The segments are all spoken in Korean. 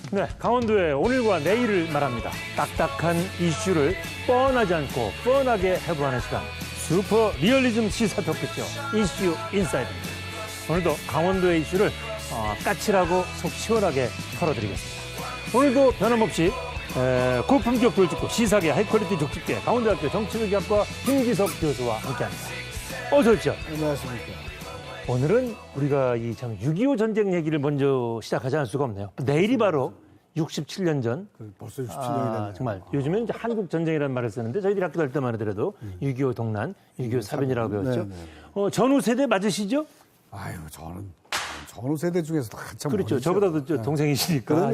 네, 강원도의 오늘과 내일을 말합니다. 딱딱한 이슈를 뻔하지 않고 뻔하게 해부하는 시간. 슈퍼 리얼리즘 시사 토크쇼 이슈 인사이드입니다. 오늘도 강원도의 이슈를 까칠하고 속 시원하게 털어드리겠습니다. 오늘도 변함없이 고품격 돌직구 시사계 하이퀄리티 족집계 강원도학교 정치외교학과 김기석 교수와 함께합니다. 어서 오십시오. 안녕하십니까. 오늘은 우리가 이 참 6.25 전쟁 얘기를 먼저 시작하지 않을 수가 없네요. 내일이 바로 67년 전. 벌써 67년이 됐네요. 정말 요즘은 이제 한국 전쟁이라는 말을 쓰는데 저희들이 학교 다닐 때만 하더라도 6.25 동란, 6.25 사변이라고 배웠죠. 네. 전후 세대 맞으시죠? 아유, 저는 전후 세대 중에서 한참 그렇죠. 어리죠. 저보다도 저 동생이시니까.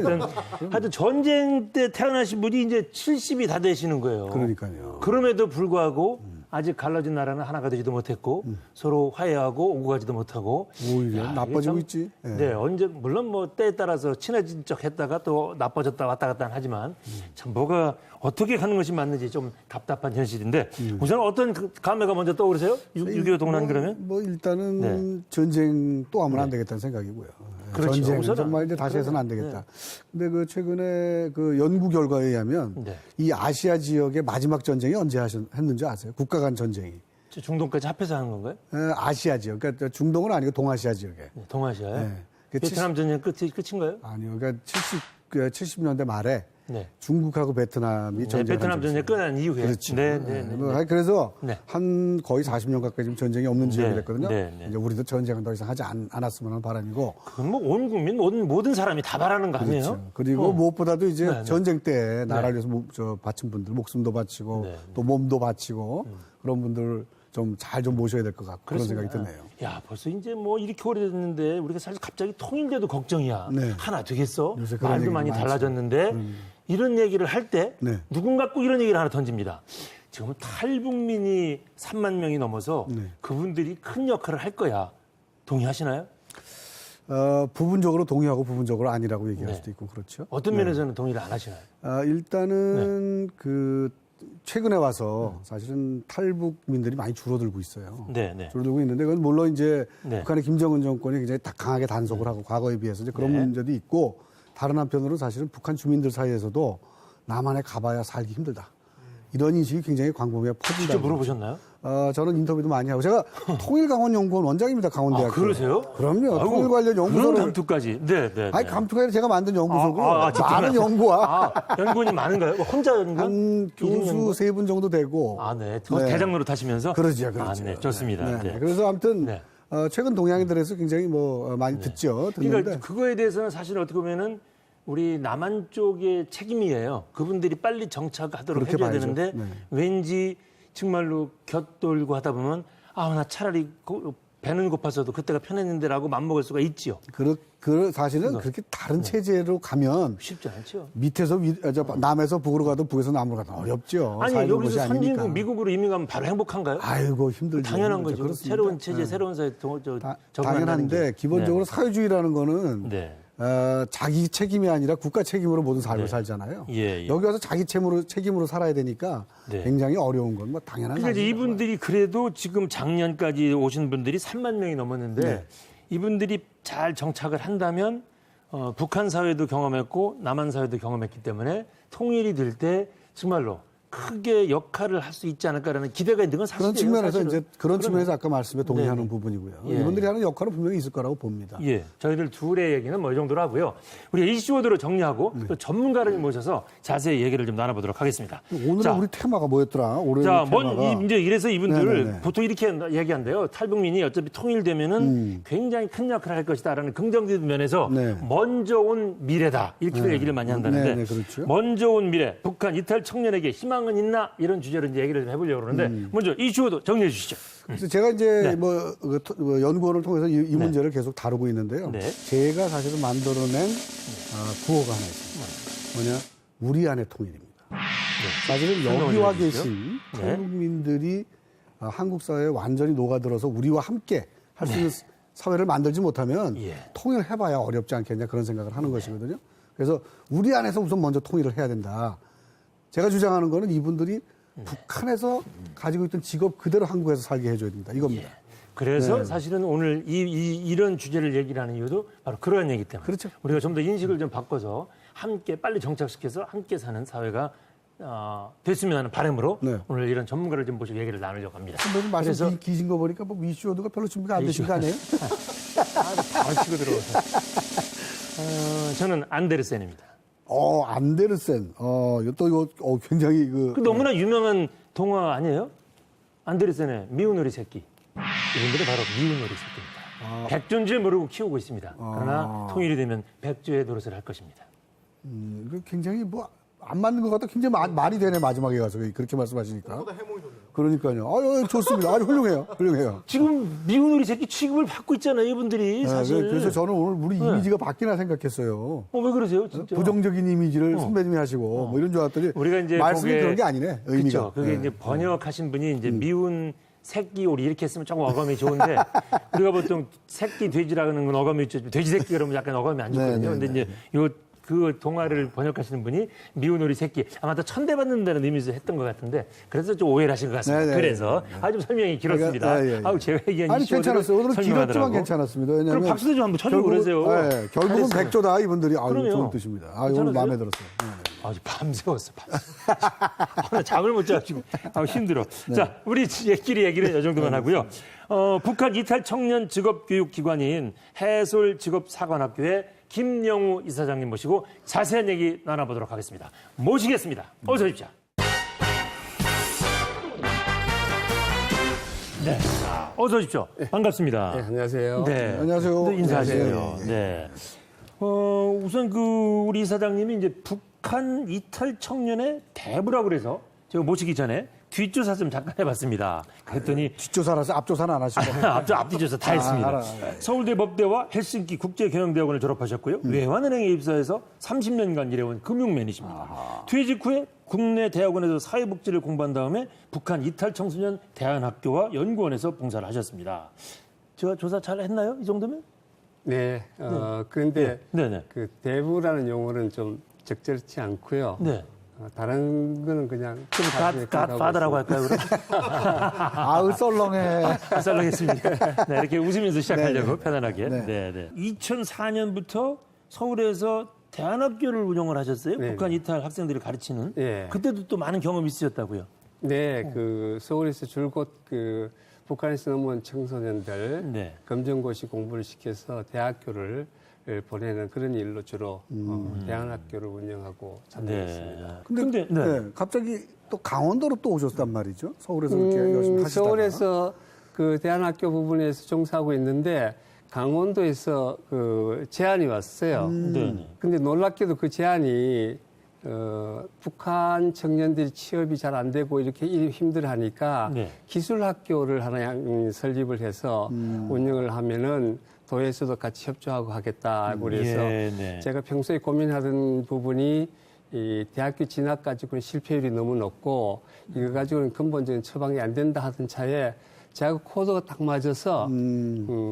하여튼 전쟁 때 태어나신 분이 이제 70이 다 되시는 거예요. 그러니까요. 그럼에도 불구하고 아직 갈라진 나라는 하나가 되지도 못했고 서로 화해하고 오고 가지도 못하고 오히려 야, 나빠지고 이게 참, 있지. 예. 네, 언제 물론 뭐 때에 따라서 친해진 척 했다가 또 나빠졌다 왔다 갔다 하지만 참 뭐가 어떻게 가는 것이 맞는지 좀 답답한 현실인데 우선 어떤 감회가 먼저 떠오르세요? 6.25 동란 그러면? 뭐 일단은 전쟁 또 하면 안 되겠다는 생각이고요. 그렇죠. 전쟁은 우선은. 정말 이제 다시 해서는 안 되겠다. 근데 그 최근에 그 연구 결과에 의하면 네. 이 아시아 지역의 마지막 전쟁이 언제 했는지 아세요? 국가 간 전쟁이. 중동까지 합해서 하는 건가요? 아시아 지역. 그러니까 중동은 아니고 동아시아 지역에. 네, 동아시아에? 네. 그 베트남 전쟁 끝인가요? 아니요. 그러니까 70년대 말에 네. 중국하고 베트남이 네, 전쟁을 베트남 전쟁 끝난 이후에. 그렇죠. 네, 네, 네. 그래서 네. 한 거의 40년 가까이 지금 전쟁이 없는 지역이 됐거든요. 네, 네. 이제 우리도 전쟁은 더 이상 하지 않았으면 하는 바람이고. 그건 뭐 온 국민, 모든 사람이 다 바라는 거 아니에요? 그렇죠. 그리고 무엇보다도 이제 네, 네. 전쟁 때 나라를 위해서 바친 분들, 목숨도 바치고 네. 또 몸도 바치고 그런 분들 좀 잘 좀 모셔야 될 것 같고 그런 생각이 드네요. 야, 벌써 이제 뭐 이렇게 오래됐는데 우리가 사실 갑자기 통일돼도 걱정이야. 네. 하나 되겠어? 요새 그런 말도 얘기 많이 많죠. 달라졌는데 이런 얘기를 할 때 네. 누군가 꼭 이런 얘기를 하나 던집니다. 지금 탈북민이 3만 명이 넘어서 네. 그분들이 큰 역할을 할 거야. 동의하시나요? 부분적으로 동의하고 부분적으로 아니라고 얘기할 네. 수도 있고 그렇죠. 어떤 면에서는 동의를 안 하시나요? 일단은 그 최근에 와서 사실은 탈북민들이 많이 줄어들고 있어요. 네, 네. 줄어들고 있는데 그건 물론 이제 네. 북한의 김정은 정권이 굉장히 강하게 단속을 하고 과거에 비해서 이제 그런 네. 문제도 있고 다른 한편으로 사실은 북한 주민들 사이에서도 남한에 가봐야 살기 힘들다. 이런 인식이 굉장히 광범위에 퍼진다. 직접 물어보셨나요? 저는 인터뷰도 많이 하고 제가 통일강원연구원 원장입니다. 강원대학교. 아, 그러세요? 그럼요. 아이고, 통일 관련 그런 연구소를. 감투까지. 네, 네. 아니 감투가 아니라 제가 만든 연구소고 직접 많은 하세요? 연구와 연구원이 많은가요? 뭐 혼자 연구원? 한 교수 연구원? 3분 정도 되고. 네. 네. 대장로로 타시면서? 그러죠. 네. 좋습니다. 네. 네. 그래서 아무튼 네. 최근 동향들에서 굉장히 많이 듣는데 그러니까 그거에 대해서는 사실 어떻게 보면은 우리 남한 쪽의 책임이에요. 그분들이 빨리 정착하도록 그렇게 해줘야 봐야죠. 되는데 네. 왠지 정말로 곁돌고 하다 보면 나 차라리 배는 고파서도 그때가 편했는데라고 맘먹을 수가 있지요. 사실은 그렇게 다른 체제로 가면 쉽지 않죠. 밑에서 남에서 북으로 가도 북에서 남으로 가도 어렵죠. 아니 사회적 여기서 것이 선진국 아니니까. 미국으로 이민 가면 바로 행복한가요? 아이고 힘들죠. 당연한 거죠. 그렇습니다. 새로운 체제, 네. 새로운 사회 적응한다는 당연한데 게. 기본적으로 사회주의라는 거는 네. 자기 책임이 아니라 국가 책임으로 모든 삶을 살잖아요. 예. 여기 와서 자기 책임으로 살아야 되니까 네. 굉장히 어려운 건 뭐 당연한 그러니까 이제 사실이죠. 이분들이 그래도 지금 작년까지 오신 분들이 3만 명이 넘었는데 네. 이분들이 잘 정착을 한다면 북한 사회도 경험했고 남한 사회도 경험했기 때문에 통일이 될 때 정말로 크게 역할을 할 수 있지 않을까라는 기대가 있는 건 사실이에요. 그런 측면에서 사실은. 이제 그런 측면에서 아까 말씀에 동의하는 네네. 부분이고요. 예. 이분들이 하는 역할은 분명히 있을 거라고 봅니다. 예, 저희들 둘의 얘기는 뭐 이 정도로 하고요. 우리가 이슈워드로 정리하고 또 전문가를 모셔서 자세히 얘기를 좀 나눠보도록 하겠습니다. 오늘 자, 우리 테마가 뭐였더라? 올해 자, 테마가 이제 이래서 이분들 네네네. 보통 이렇게 얘기한대요. 탈북민이 어차피 통일되면은 굉장히 큰 역할을 할 것이다라는 긍정적인 면에서 네. 먼저 온 미래다 이렇게 얘기를 많이 한다는데 네네, 그렇죠. 먼저 온 미래, 북한 이탈 청년에게 희망은 있나 이런 주제로 이제 얘기를 좀 해보려고 그러는데 먼저 이슈워드 정리해 주시죠. 그래서 제가 이제 네. 연구원을 통해서 이 문제를 계속 다루고 있는데요. 네. 제가 사실은 만들어낸 구호가 하나 있습니다. 뭐냐? 우리 안의 통일입니다. 사실은 설명을 여기 와 좀 해주시죠. 계신 네. 탈북민들이 한국 사회에 완전히 녹아들어서 우리와 함께 할 수 있는 사회를 만들지 못하면 예. 통일해봐야 어렵지 않겠냐 그런 생각을 하는 것이거든요. 그래서 우리 안에서 우선 먼저 통일을 해야 된다. 제가 주장하는 거는 이분들이 북한에서 가지고 있던 직업 그대로 한국에서 살게 해줘야 된다. 이겁니다. 그래서 네. 사실은 오늘 이런 주제를 얘기를 하는 이유도 바로 그러한 얘기 때문에. 그렇죠. 우리가 좀 더 인식을 좀 바꿔서 함께 빨리 정착시켜서 함께 사는 사회가 됐으면 하는 바람으로 네. 오늘 이런 전문가를 좀 모시고 얘기를 나누려고 합니다. 선배님 말씀 기신 거 보니까 뭐 이슈어드가 별로 준비가 안 되신 거 아니에요? 바로 치고 들어오서. 저는 안데르센입니다. 안데르센. 이거 굉장히 그 너무나 유명한 동화 아니에요? 안데르센의 미운 오리 새끼. 이분들이 바로 미운 오리 새끼입니다. 백존재 모르고 키우고 있습니다. 그러나 통일이 되면 백조의 노릇을 할 것입니다. 이거 굉장히 뭐 안 맞는 것 같다. 굉장히 말이 되네 마지막에 가서 그렇게 말씀하시니까. 그보다 해몽이 좋네요. 그러니까요. 좋습니다. 아주 훌륭해요. 지금 미운 오리 새끼 취급을 받고 있잖아요, 이분들이 사실. 그래서 저는 오늘 우리 이미지가 바뀌나 생각했어요. 왜 그러세요, 진짜? 부정적인 이미지를 선배님이 하시고 뭐 이런 줄 알았더니 우리가 이제 말씀이 그게- 그런 게 아니네. 의미가. 그렇죠. 그게 이제 번역하신 분이 이제 미운 새끼 오리 이렇게 했으면 조금 어감이 좋은데 우리가 보통 새끼 돼지라는 건 어감이 좋죠. 돼지 새끼 그러면 약간 어감이 안 좋거든요. 근데 이제 그 동화를 번역하시는 분이 미운 오리 새끼 아마 더 천대받는다는 의미에서 했던 것 같은데 그래서 좀 오해를 하신 것 같습니다. 네네. 그래서 아주 설명이 길었습니다. 그러니까, 제가 얘기한 아니 이슈 괜찮았어요. 오늘은 길었지만 설명하더라고. 괜찮았습니다. 왜냐하면 그럼 박수도 좀 한번 쳐주고 그러세요. 결국은 잘했어요. 백조다 이분들이. 그럼요. 좋은 뜻입니다. 오늘 괜찮으세요? 마음에 들었어요. 아주 밤새웠어. 잠을 못 자가지고 힘들어. 자, 우리 얘기는 이 정도만 하고요. 북한 이탈 청년 직업교육기관인 해솔직업사관학교의 김영우 이사장님 모시고 자세한 얘기 나눠보도록 하겠습니다. 모시겠습니다. 어서 오십시오. 네, 어서 오십시오. 반갑습니다. 네, 안녕하세요. 네. 안녕하세요. 네, 인사하세요. 네, 네. 우선 우리 이사장님이 이제 북한 이탈 청년의 대부라고 그래서 제가 모시기 전에 뒷조사 좀 잠깐 해봤습니다. 그랬더니 뒷조사라서 앞조사는 안 하시고. 앞뒤조사 다 했습니다. 알아. 서울대 법대와 헬싱키 국제경영대학원을 졸업하셨고요. 외환은행에 입사해서 30년간 일해온 금융맨이십니다. 퇴직 후에 국내 대학원에서 사회복지를 공부한 다음에 북한 이탈 청소년 대안학교와 연구원에서 봉사를 하셨습니다. 제가 조사 잘 했나요? 이 정도면? 네, 그런데 네네. 그 대부라는 용어는 좀 적절치 않고요. 네. 다른 거는 그냥 좀 나중에 갓파더라고 할까요, 그럼? 썰렁해. 썰렁했습니다. 네, 이렇게 웃으면서 시작하려고 편안하게. 네. 네, 네. 2004년부터 서울에서 대안학교를 운영을 하셨어요. 네. 북한 이탈 학생들을 가르치는. 예. 그때도 또 많은 경험이 있으셨다고요. 네, 그 서울에서 줄곧 그 북한에서 넘어온 청소년들 네. 검정고시 공부를 시켜서 대학교를 보내는 그런 일로 주로 대안학교를 운영하고 참여했습니다. 근데 네. 갑자기 또 강원도로 또 오셨단 말이죠. 서울에서 그렇게 열심히 하시다가. 서울에서 그 대안학교 부분에서 종사하고 있는데 강원도에서 그 제안이 왔어요. 네. 근데 놀랍게도 그 제안이 북한 청년들이 취업이 잘 안 되고 이렇게 일이 힘들어하니까 네. 기술학교를 하나 설립을 해서 운영을 하면은 도에서도 같이 협조하고 하겠다고 그래서 예, 네. 제가 평소에 고민하던 부분이 이 대학교 진학 가지고는 실패율이 너무 높고 이거 가지고는 근본적인 처방이 안 된다 하던 차에 제가 코드가 딱 맞아서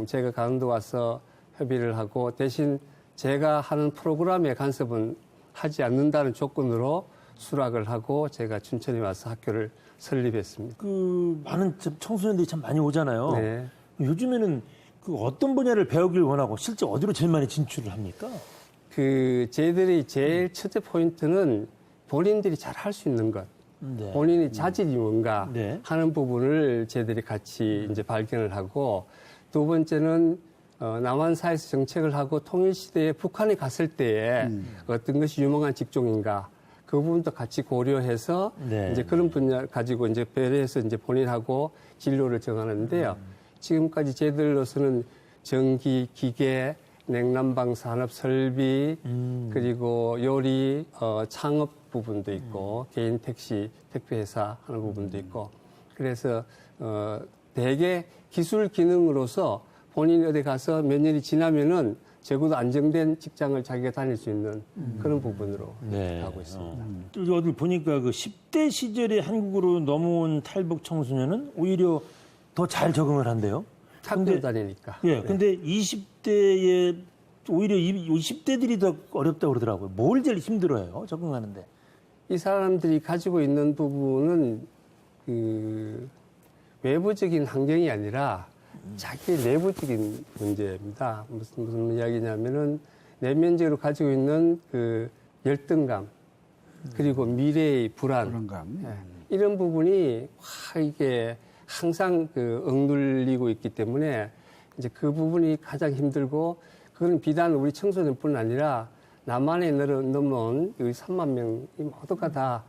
제가 강원도 와서 협의를 하고 대신 제가 하는 프로그램에 간섭은 하지 않는다는 조건으로 수락을 하고 제가 춘천에 와서 학교를 설립했습니다. 많은 청소년들이 참 많이 오잖아요. 네. 요즘에는 어떤 분야를 배우길 원하고 실제 어디로 제일 많이 진출을 합니까? 저희들이 제일 첫째 포인트는 본인들이 잘 할 수 있는 것. 네. 본인의 자질이 뭔가 네. 하는 부분을 저희들이 같이 이제 발견을 하고 두 번째는 남한사에서 정책을 하고 통일시대에 북한에 갔을 때에 어떤 것이 유망한 직종인가 그 부분도 같이 고려해서 네. 이제 그런 분야 가지고 이제 배려해서 이제 본인하고 진로를 정하는데요. 지금까지 저희들로서는 전기, 기계, 냉난방 산업 설비 그리고 요리, 창업 부분도 있고 개인 택시, 택배 회사 하는 부분도 있고 그래서 대개 기술 기능으로서 본인이 어디 가서 몇 년이 지나면은 적어도 안정된 직장을 자기가 다닐 수 있는 그런 부분으로 하고 있습니다. 어디 보니까 10대 시절에 한국으로 넘어온 탈북 청소년은 오히려 더 잘 적응을 한대요. 학교 다니니까. 예, 근데 20대에 오히려 20대들이 더 어렵다고 그러더라고요. 뭘 제일 힘들어해요, 적응하는데? 이 사람들이 가지고 있는 부분은 그 외부적인 환경이 아니라 자기 내부적인 문제입니다. 무슨 이야기냐면은 내면적으로 가지고 있는 그 열등감, 그리고 미래의 불안, 불안감. 이런 부분이 이게 항상 억눌리고 있기 때문에 이제 그 부분이 가장 힘들고, 그건 비단 우리 청소년뿐 아니라 남한에 넘어온 3만 명이 모두가 다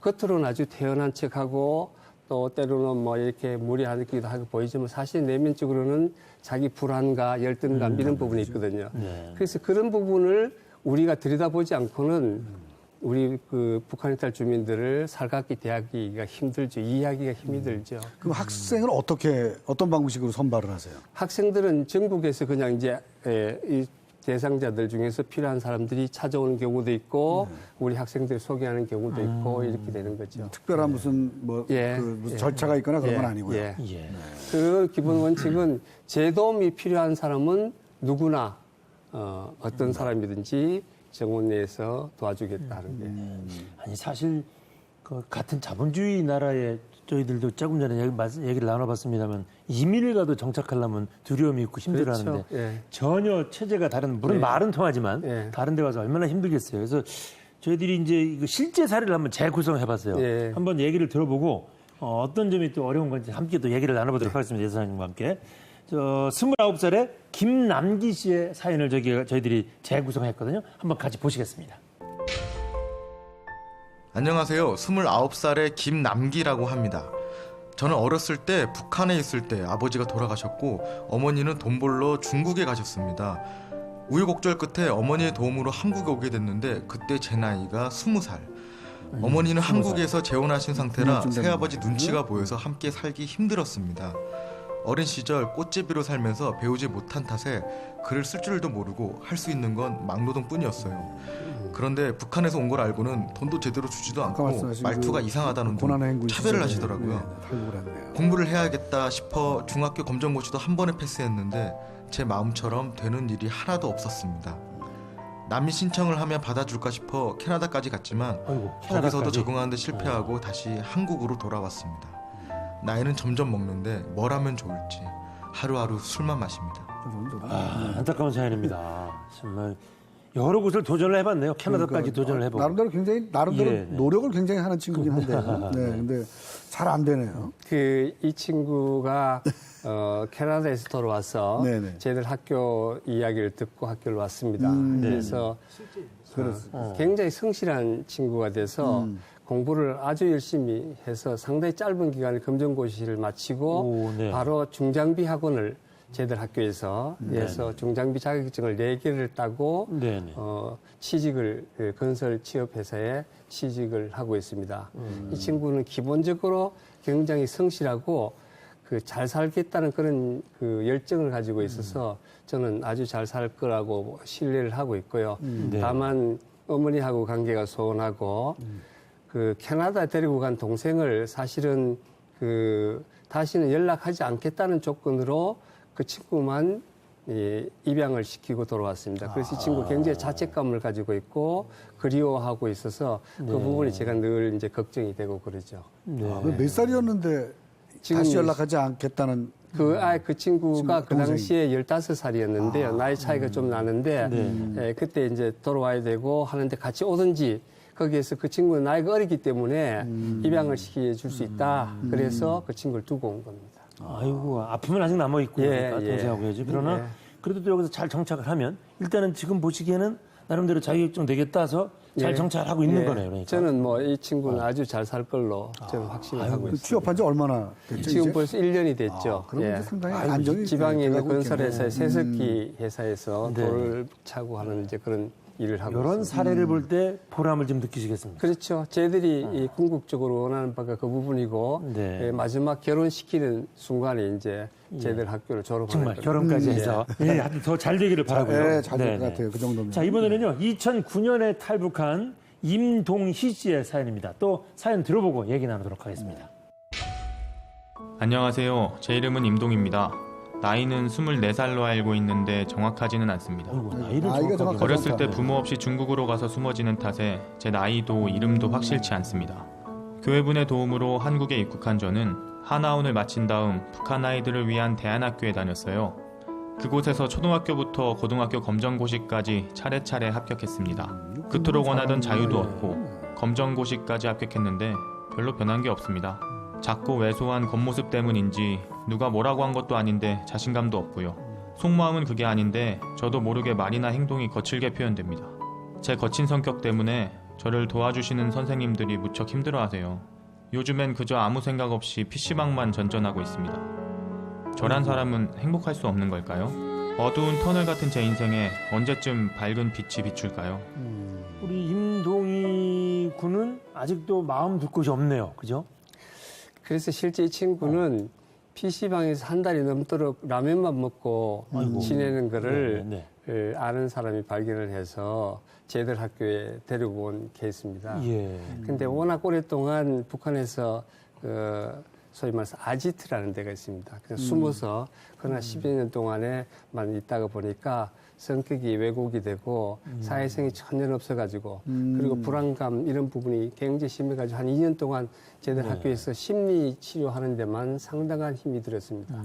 겉으로는 아주 태연한 척하고 또 때로는 뭐 이렇게 무리하기도 하고 보이지만 사실 내면적으로는 자기 불안과 열등감 이런 부분이 있거든요. 그래서 그런 부분을 우리가 들여다보지 않고는 우리 북한에 탈 주민들을 살갑게 대하기가 힘들죠. 이해하기가 힘들죠. 그럼 학생은 어떤 방식으로 선발을 하세요? 학생들은 전국에서 그냥 이제 이 대상자들 중에서 필요한 사람들이 찾아오는 경우도 있고 우리 학생들이 소개하는 경우도 있고 이렇게 되는 거죠. 특별한 무슨 무슨 절차가 있거나 그런 건 아니고요. 그 기본 원칙은 제 도움이 필요한 사람은 누구나 어떤 사람이든지 정원 내에서 도와주겠다는 게. 아니 사실 같은 자본주의 나라에 저희들도 조금 전에 얘기를 나눠봤습니다만 이민을 가도 정착하려면 두려움이 있고 힘들어하는데 그렇죠. 전혀 체제가 다른 물론 말은 통하지만 다른 데 가서 얼마나 힘들겠어요. 그래서 저희들이 이제 이거 실제 사례를 한번 재구성해봤어요. 한번 얘기를 들어보고 어떤 점이 또 어려운 건지 함께 또 얘기를 나눠보도록 하겠습니다. 예선생님과 함께. 29살의 김남기 씨의 사연을 저희들이 재구성했거든요. 한번 같이 보시겠습니다. 안녕하세요. 29살의 김남기라고 합니다. 저는 어렸을 때 북한에 있을 때 아버지가 돌아가셨고 어머니는 돈 벌러 중국에 가셨습니다. 우여곡절 끝에 어머니의 도움으로 한국에 오게 됐는데 그때 제 나이가 20살. 어머니는 한국에서 재혼하신 상태라 새아버지 눈치가 보여서 함께 살기 힘들었습니다. 어린 시절 꽃제비로 살면서 배우지 못한 탓에 글을 쓸 줄도 모르고 할 수 있는 건 막노동뿐이었어요. 그런데 북한에서 온 걸 알고는 돈도 제대로 주지도 않고 말투가 이상하다는 등 차별을 하시더라고요. 공부를 해야겠다 싶어 중학교 검정 고시도 한 번에 패스했는데 제 마음처럼 되는 일이 하나도 없었습니다. 난민 신청을 하면 받아줄까 싶어 캐나다까지 갔지만 거기서도 적응하는 데 실패하고 다시 한국으로 돌아왔습니다. 나이는 점점 먹는데 뭘 하면 좋을지 하루하루 술만 마십니다. 안타까운 사연입니다. 정말 여러 곳을 도전을 해봤네요. 캐나다까지 도전을 해보고. 나름대로 노력을 굉장히 하는 친구긴 한데요. 근데 잘 안 되네요. 이 친구가 캐나다에서 돌아와서 저희들 학교 이야기를 듣고 학교를 왔습니다. 그래서 굉장히 성실한 친구가 돼서 공부를 아주 열심히 해서 상당히 짧은 기간에 검정고시를 마치고 바로 중장비 학원을 저희들 학교에서 해서 중장비 자격증을 4개를 따고 취직을 건설 취업회사에 취직을 하고 있습니다. 이 친구는 기본적으로 굉장히 성실하고 잘 살겠다는 그런 열정을 가지고 있어서 저는 아주 잘 살 거라고 신뢰를 하고 있고요. 다만 어머니하고 관계가 소원하고 캐나다 데리고 간 동생을 사실은 다시는 연락하지 않겠다는 조건으로 그 친구만 입양을 시키고 돌아왔습니다. 그래서 이 친구 굉장히 자책감을 가지고 있고 그리워하고 있어서 그 부분이 제가 늘 이제 걱정이 되고 그러죠. 몇 살이었는데 다시 연락하지 않겠다는 그 친구가 그 당시에 15살이었는데요. 나이 차이가 좀 나는데 그때 이제 돌아와야 되고 하는데 같이 오든지 거기에서 그 친구는 나이가 어리기 때문에 입양을 시켜줄 수 있다. 그래서 그 친구를 두고 온 겁니다. 아이고, 아픔은 아직 남아있고, 그러니까 동생하고 해야지. 그러나 그래도 또 여기서 잘 정착을 하면 일단은 지금 보시기에는 나름대로 자격증 되겠다 해서 잘 정착을 하고 있는 거네요. 그러니까. 저는 이 친구는 아주 잘 살 걸로 저는 확신을 하고 있습니다. 취업한 지 얼마나 됐죠? 지금 이제? 벌써 1년이 됐죠. 그럼 이제 상당히 안정이 지방에 있는 돼가고 건설회사의 있겠네. 세습기 회사에서 돌을 차고 하는 이제 그런 일을 하고 이런 있습니다. 사례를 볼 때 보람을 좀 느끼시겠습니다. 그렇죠. 저희들이 이 궁극적으로 원하는 바가 그 부분이고 마지막 결혼시키는 순간에 이제 저희들 학교를 졸업하는 정말 결혼까지 해서 더 잘 되기를 바라고요. 잘 될 것 같아요. 그 정도면. 자, 이번에는요. 2009년에 탈북한 임동희 씨의 사연입니다. 또 사연 들어보고 얘기 나누도록 하겠습니다. 안녕하세요. 제 이름은 임동입니다. 나이는 24살로 알고 있는데 정확하지는 않습니다. 나이가 정확하지 어렸을 때 않다. 부모 없이 중국으로 가서 숨어지는 탓에 제 나이도 이름도 확실치 않습니다. 교회분의 도움으로 한국에 입국한 저는 하나원을 마친 다음 북한 아이들을 위한 대안학교에 다녔어요. 그곳에서 초등학교부터 고등학교 검정고시까지 차례차례 합격했습니다. 그토록 원하던 자유도 얻고 검정고시까지 합격했는데 별로 변한 게 없습니다. 작고 왜소한 겉모습 때문인지 누가 뭐라고 한 것도 아닌데 자신감도 없고요. 속마음은 그게 아닌데 저도 모르게 말이나 행동이 거칠게 표현됩니다. 제 거친 성격 때문에 저를 도와주시는 선생님들이 무척 힘들어하세요. 요즘엔 그저 아무 생각 없이 PC방만 전전하고 있습니다. 저란 사람은 행복할 수 없는 걸까요? 어두운 터널 같은 제 인생에 언제쯤 밝은 빛이 비출까요? 우리 임동희 군은 아직도 마음 둘 곳이 없네요. 그죠? 그래서 실제 이 친구는 PC방에서 한 달이 넘도록 라면만 먹고 지내는 거를 아는 사람이 발견을 해서 쟤들 학교에 데리고 온 케이스입니다. 예. 근데 워낙 오랫동안 북한에서 소위 말해서 아지트라는 데가 있습니다. 그래서 숨어서 그러나 10여 년 동안에만 있다가 보니까 성격이 왜곡이 되고 사회성이 전혀 없어가지고 그리고 불안감 이런 부분이 굉장히 심해가지고 한 2년 동안 쟤들 학교에서 심리 치료하는 데만 상당한 힘이 들었습니다.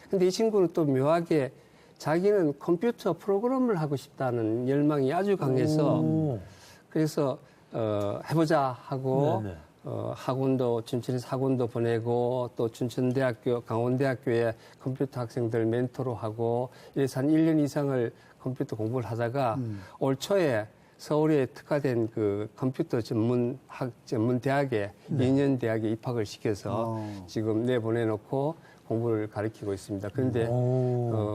근데 이 친구는 또 묘하게 자기는 컴퓨터 프로그램을 하고 싶다는 열망이 아주 강해서 그래서 해보자 하고 학원도 춘천에서 학원도 보내고 또 춘천대학교 강원대학교에 컴퓨터 학생들 멘토로 하고 이래서 한 1년 이상을 컴퓨터 공부를 하다가 올 초에 서울에 특화된 그 컴퓨터 전문 대학에 2년 대학에 입학을 시켜서 지금 내보내놓고 공부를 가르치고 있습니다. 그런데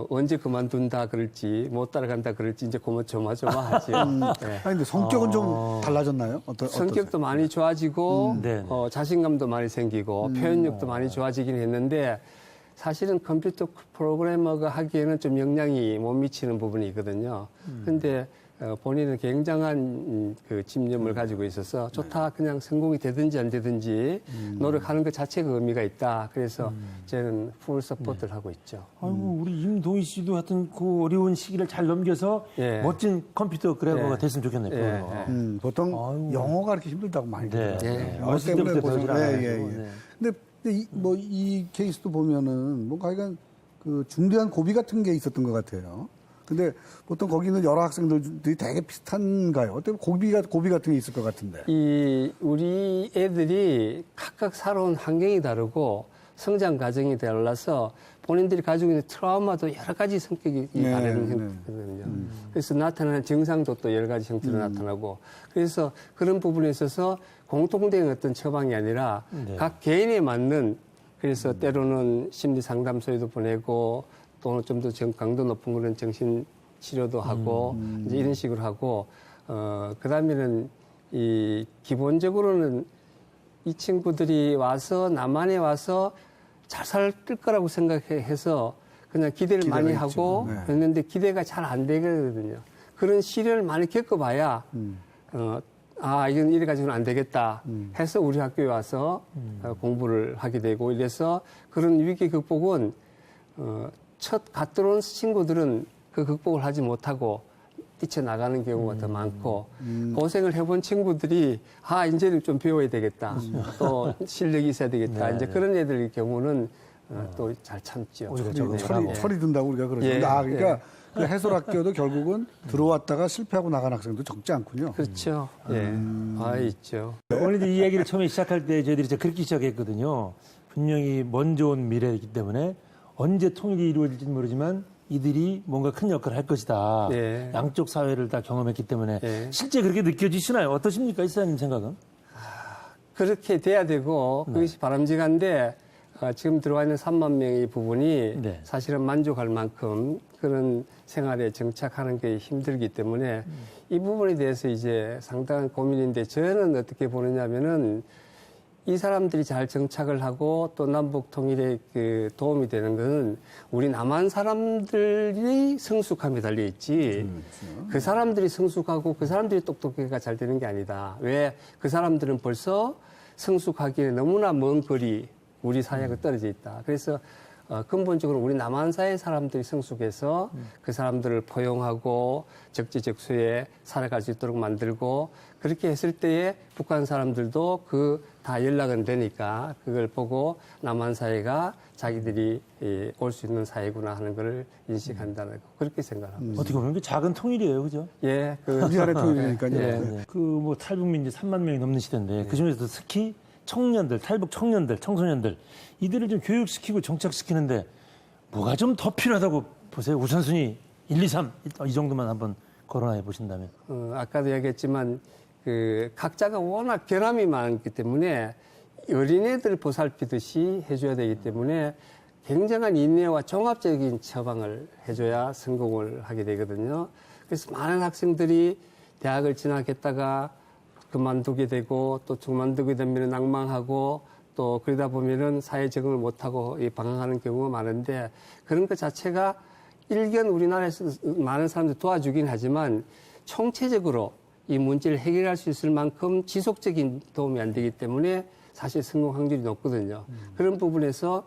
언제 그만둔다 그럴지 못 따라간다 그럴지 이제 조마조마하죠. 네. 아니 근데 성격은 좀 달라졌나요? 성격도 많이 좋아지고 자신감도 많이 생기고 표현력도 많이 좋아지긴 했는데 사실은 컴퓨터 프로그래머가 하기에는 좀 영향이 못 미치는 부분이 있거든요. 그런데 본인은 굉장한 그 집념을 가지고 있어서 좋다 그냥 성공이 되든지 안 되든지 노력하는 것 자체가 의미가 있다. 그래서 저는 풀 서포트를 하고 있죠. 아이고 우리 임동희 씨도 하여튼 그 어려운 시기를 잘 넘겨서 멋진 컴퓨터 그래머가 됐으면 좋겠네요. 보통 영어가 그렇게 힘들다고 많이 그러더라고요. 영어 어렸을 때부터 배우질 않아요. 근데 이 케이스도 보면은 뭔가 약간 그 중대한 고비 같은 게 있었던 것 같아요. 근데 보통 거기는 여러 학생들이 되게 비슷한가요? 어때 고비 같은 게 있을 것 같은데. 우리 애들이 각각 살아온 환경이 다르고 성장 과정이 달라서 본인들이 가지고 있는 트라우마도 여러 가지 성격이 다른 형태거든요. 그래서 나타나는 증상도 또 여러 가지 형태로 나타나고 그래서 그런 부분에 있어서 공통된 어떤 처방이 아니라 각 개인에 맞는 그래서 때로는 심리 상담소에도 보내고 또는 좀 더 강도 높은 그런 정신 치료도 하고 이제 이런 식으로 하고 그다음에는 이 기본적으로는 이 친구들이 와서 남한에 와서 잘 살 거라고 생각해서 그냥 기대를 많이 하고 그랬는데 기대가 잘 안 되거든요. 그런 시련을 많이 겪어봐야 이건 이래 가지고는 안 되겠다 해서 우리 학교에 와서 공부를 하게 되고 이래서 그런 위기 극복은 첫 갓 들어온 친구들은 그 극복을 하지 못하고 뛰쳐나가는 경우가 더 많고 고생을 해본 친구들이 이제는 좀 배워야 되겠다. 또 실력이 있어야 되겠다. 이제 그런 애들의 경우는 또 잘 참죠. 철이 든다고 우리가 그러죠. 그러니까 그 해설학교도 결국은 들어왔다가 실패하고 나간 학생도 적지 않군요. 그렇죠. 있죠. 오늘 이 얘기를 처음에 시작할 때 저희들이 그렇게 시작했거든요. 분명히 먼저 온 미래이기 때문에 언제 통일이 이루어질지는 모르지만 이들이 뭔가 큰 역할을 할 것이다. 양쪽 사회를 다 경험했기 때문에 실제 그렇게 느껴지시나요? 어떠십니까? 이사님 생각은? 그렇게 돼야 되고 그것이 바람직한데 지금 들어와 있는 3만 명의 부분이 사실은 만족할 만큼 그런 생활에 정착하는 게 힘들기 때문에 이 부분에 대해서 이제 상당한 고민인데 저는 어떻게 보느냐면은 이 사람들이 잘 정착을 하고 또 남북 통일에 그 도움이 되는 것은 우리 남한 사람들이 성숙함에 달려 있지 그 사람들이 성숙하고 그 사람들이 똑똑하기가 잘 되는 게 아니다. 왜? 그 사람들은 벌써 성숙하기에 너무나 먼 거리 우리 사회가 떨어져 있다. 그래서 근본적으로 우리 남한사의 사람들이 성숙해서 그 사람들을 포용하고 적지적소에 살아갈 수 있도록 만들고 그렇게 했을 때에 북한 사람들도 그 다 연락은 되니까 그걸 보고 남한 사회가 자기들이 올 수 있는 사회구나 하는 걸 인식한다는 거 그렇게 생각합니다. 어떻게 보면 그 작은 통일이에요, 그죠? 예, 우리 안의 통일이니까요. 예. 그 뭐 탈북민 이제 3만 명이 넘는 시대인데 그 중에서도 특히 청년들, 탈북 청년들, 청소년들 이들을 좀 교육시키고 정착시키는데 뭐가 좀 더 필요하다고 보세요? 우선순위 1, 2, 3 이 정도만 한번 거론해 보신다면. 아까도 얘기했지만 그 각자가 워낙 결함이 많기 때문에 어린애들 보살피듯이 해줘야 되기 때문에 굉장한 인내와 종합적인 처방을 해줘야 성공을 하게 되거든요. 그래서 많은 학생들이 대학을 진학했다가 그만두게 되고 또 그만두게 되면 낭망하고 또 그러다 보면은 사회 적응을 못하고 방황하는 경우가 많은데 그런 것 자체가 일견 우리나라에서 많은 사람들 도와주긴 하지만 총체적으로 이 문제를 해결할 수 있을 만큼 지속적인 도움이 안 되기 때문에 사실 성공 확률이 높거든요. 그런 부분에서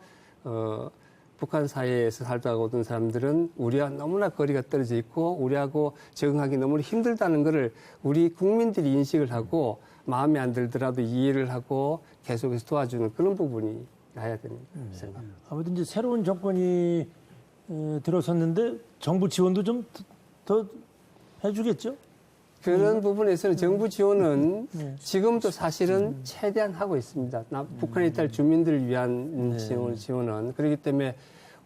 북한 사회에서 살다가 오던 사람들은 우리와 너무나 거리가 떨어져 있고 우리하고 적응하기 너무 힘들다는 것을 우리 국민들이 인식을 하고 마음에 안 들더라도 이해를 하고 계속해서 도와주는 그런 부분이 나야 되는 생각합니다. 아무튼 이제 새로운 정권이 들어섰는데 정부 지원도 좀 더 해주겠죠? 그런 부분에서는 정부 지원은 지금도 사실은 최대한 하고 있습니다. 북한에 있을 주민들을 위한 지원은. 그렇기 때문에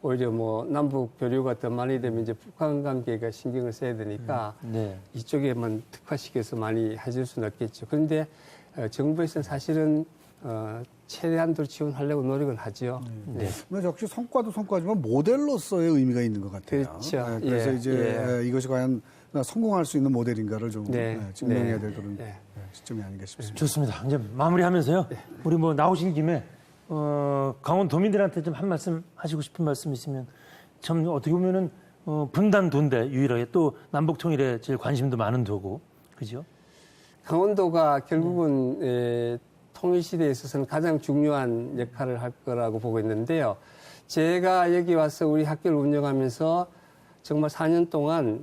오히려 뭐 남북 교류가 더 많이 되면 이제 북한 관계가 신경을 써야 되니까 이쪽에만 특화시켜서 많이 해줄 수는 없겠죠. 그런데 정부에서는 사실은 최대한도로 지원하려고 노력은 하죠. 네. 역시 성과도 성과지만 모델로서의 의미가 있는 것 같아요. 그렇죠. 그래서 예, 이제 이것이 과연 성공할 수 있는 모델인가를 좀 증명해야 될 그런 시점이 아닌가 싶습니다. 좋습니다. 이제 마무리하면서요. 우리 뭐 나오신 김에 강원도민들한테 좀 한 말씀 하시고 싶은 말씀 있으면 참 어떻게 보면은 분단도인데 유일하게 또 남북 통일에 제일 관심도 많은 도고 그죠? 강원도가 결국은 통일시대에 있어서는 가장 중요한 역할을 할 거라고 보고 있는데요. 제가 여기 와서 우리 학교를 운영하면서 정말 4년 동안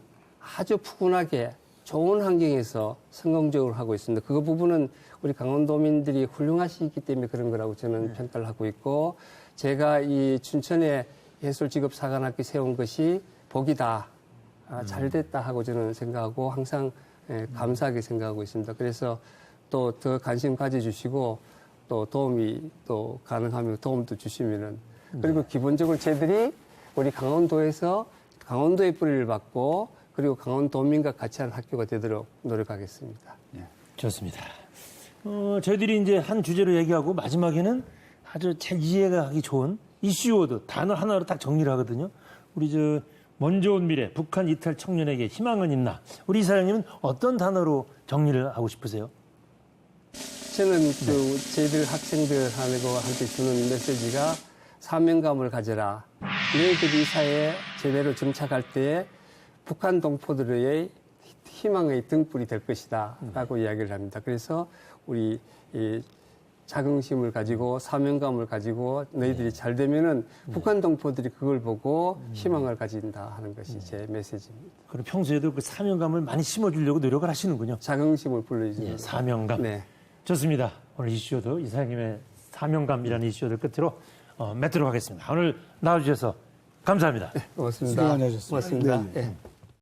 아주 푸근하게 좋은 환경에서 성공적으로 하고 있습니다. 그 부분은 우리 강원도민들이 훌륭하시기 때문에 그런 거라고 저는 평가를 하고 있고 제가 이 춘천에 예술직업사관학교 세운 것이 복이다. 잘 됐다 하고 저는 생각하고 항상 감사하게 생각하고 있습니다. 그래서 또 더 관심 가져주시고 또 도움이 또 가능하면 도움도 주시면은 그리고 기본적으로 저희들이 우리 강원도에서 강원도의 뿌리를 받고 그리고 강원도민과 같이 하는 학교가 되도록 노력하겠습니다. 좋습니다. 저희들이 이제 한 주제로 얘기하고 마지막에는 아주 잘 이해가 하기 좋은 이슈워드 단어 하나로 딱 정리를 하거든요. 우리 먼저 온 미래 북한 이탈 청년에게 희망은 있나? 우리 이사장님은 어떤 단어로 정리를 하고 싶으세요? 저는 저희들 학생들한테 주는 메시지가 사명감을 가져라. 너희들이 이 사회에 제대로 정착할 때 북한 동포들의 희망의 등불이 될 것이다 라고 이야기를 합니다. 그래서 우리 이 자긍심을 가지고 사명감을 가지고 너희들이 잘 되면은 북한 동포들이 그걸 보고 희망을 가진다 하는 것이 제 메시지입니다. 그럼 평소에도 그 사명감을 많이 심어주려고 노력을 하시는군요. 자긍심을 불러주는 사명감. 네. 좋습니다. 오늘 이슈도 이사장님의 사명감이라는 이슈를 끝으로 맺도록 하겠습니다. 오늘 나와주셔서 감사합니다. 고맙습니다. 수고 많이 하셨습니다. 고맙습니다. 네. 예.